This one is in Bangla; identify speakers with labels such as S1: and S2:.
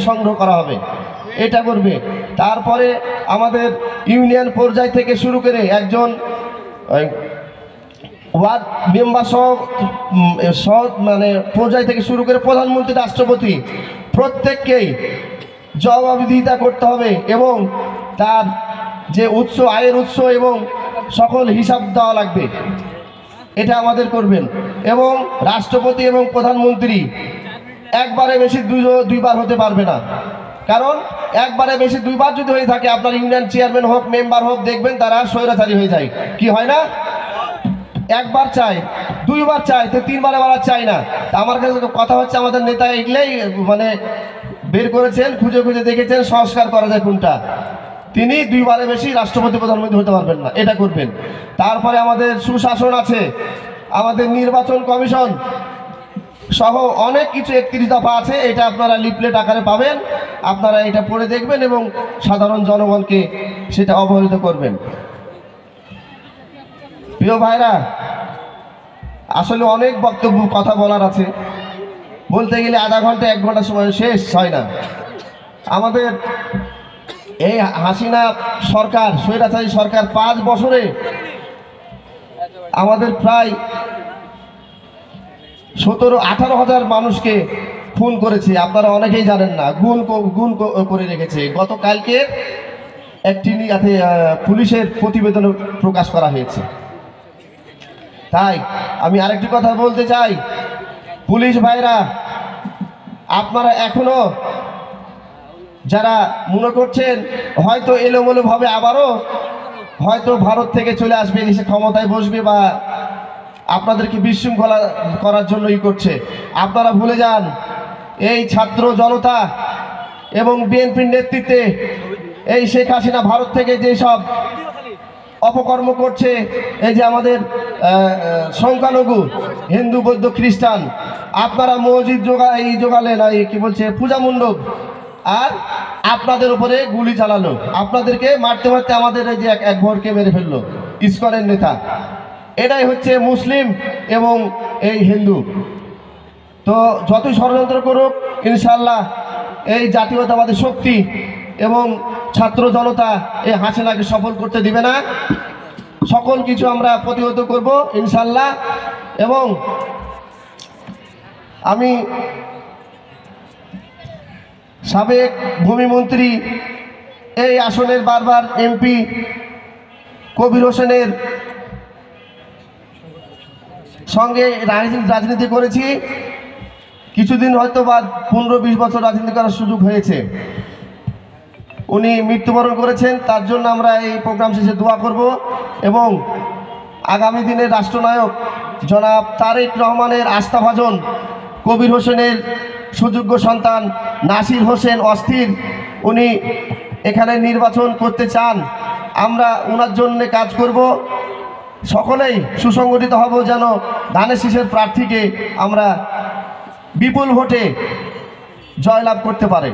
S1: সংগ্রহ করা হবে, এটা করবে। তারপরে আমাদের ইউনিয়ন পর্যায় থেকে শুরু করে একজন ওয়ার্ড মেম্বার সহ মানে পর্যায় থেকে শুরু করে প্রধানমন্ত্রী, রাষ্ট্রপতি প্রত্যেককেই জবাবদিহিতা করতে হবে এবং তার যে উৎস, আয়ের উৎস এবং সকল হিসাব দেওয়া লাগবে, এটা আমাদের করবেন। এবং রাষ্ট্রপতি এবং প্রধানমন্ত্রী একবারে বেশি দুইবার হতে পারবে না, কারণ একবারে বেশি দুইবার যদি হয়ে থাকে, আপনার ইউনিয়ন চেয়ারম্যান হোক, মেম্বার হোক, দেখবেন তারা স্বৈরাচারী হয়ে যায়। কি হয় না? একবার চাই, দুইবার চাই, তো তিনবারে বাড়ার চাই না। আমার কাছে কথা হচ্ছে, আমাদের নেতা এগুলোই মানে বের করেছেন, খুঁজে খুঁজে দেখেছেন সংস্কার করা যায় কোনটা। তিনি দুইবারে বেশি রাষ্ট্রপতি, প্রধানমন্ত্রী হতে পারবেন না, এটা করবেন। তারপরে আমাদের সুশাসন আছে, আমাদের নির্বাচন কমিশন সহ অনেক কিছু 31 দফা আছে, এটা আপনারা লিফলেট আকারে পাবেন, আপনারা এটা পড়ে দেখবেন এবং সাধারণ জনগণকে সেটা অবহিত করবেন। প্রিয় ভাইরা, আসলে অনেক বক্তব্য, কথা বলার আছে, বলতে গেলে আধা ঘন্টা 1 ঘন্টা সময় শেষ হয় না। আমাদের এই হাসিনা সরকার, স্বৈরাচারী সরকার 5 বছরে আমাদের প্রায় 17-18 হাজার মানুষকে খুন করেছে। আপনারা অনেকেই জানেন না, গুণ করে রেখেছে। গতকালকে একটি পুলিশের প্রতিবেদন প্রকাশ করা হয়েছে। তাই আমি আরেকটি কথা বলতে চাই, পুলিশ ভাইরা, আপনারা এখনো যারা মনে করছেন হয়তো এলোমেলোভাবে আবারও হয়তো ভারত থেকে চলে আসবে, এসে ক্ষমতায় বসবে বা আপনাদেরকে বিশৃঙ্খলা করার জন্যই করছে, আপনারা ভুলে যান, এই ছাত্র জনতা এবং বিএনপির নেতৃত্বে এই শেখ হাসিনা ভারত থেকে যেসব অপকর্ম করছে, এই যে আমাদের সংখ্যালঘু হিন্দু, বৌদ্ধ, খ্রিস্টান, আপনারা মসজিদ জোগালেন, কি বলছে, পূজা মণ্ডপ, আর আপনাদের উপরে গুলি চালালো, আপনাদেরকে মারতে মারতে আমাদের এই যে এক ভোরকে মেরে ফেললো ইসকনের নেতা। এটাই হচ্ছে মুসলিম এবং এই হিন্দু। তো যতই ষড়যন্ত্র করুক, ইনশাল্লাহ এই জাতীয়তাবাদী শক্তি এবং ছাত্র জনতা এই হাসিনাকে সফল করতে দিবে না। সকল কিছু আমরা প্রতিহত করব ইনশাল্লাহ। এবং আমি সাবেক ভূমিমন্ত্রী, এই আসনের বারবার এমপি কবির হোসেনের সঙ্গে রাজনীতি করেছি, কিছুদিন হয়তো বা 15-20 বছর রাজনীতি করার সুযোগ হয়েছে। উনি মৃত্যুবরণ করেছেন, তার জন্য আমরা এই প্রোগ্রাম শেষে দোয়া করব এবং আগামী দিনের রাষ্ট্রনায়ক জনাব তারেক রহমানের আস্থাভাজন কবির হোসেনের সুযোগ্য সন্তান নাসির হোসেন অস্থির, উনি এখানে নির্বাচন করতে চান, আমরা ওনার জন্য কাজ করব। সকলেই সুসংগঠিত হব যেন ধানের শীষের প্রার্থীকে আমরা বিপুল ভোটে জয়লাভ করতে পারে।